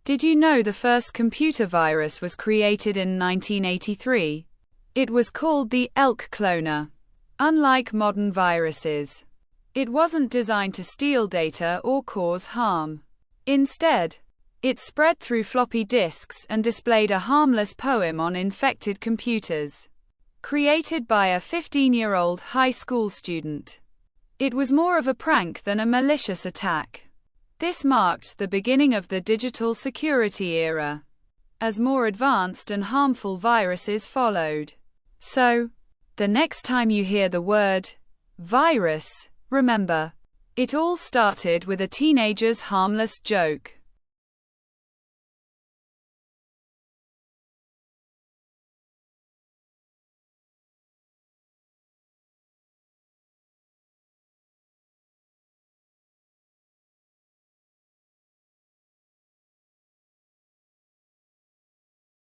Did you know the first computer virus was created in 1983? It was called the Elk Cloner. Unlike modern viruses, it wasn't designed to steal data or cause harm. Instead, it spread through floppy disks and displayed a harmless poem on infected computers. Created by a 15-year-old high school student, it was more of a prank than a malicious attack. This marked the beginning of the digital security era, as more advanced and harmful viruses followed. So, the next time you hear the word virus, remember, it all started with a teenager's harmless joke.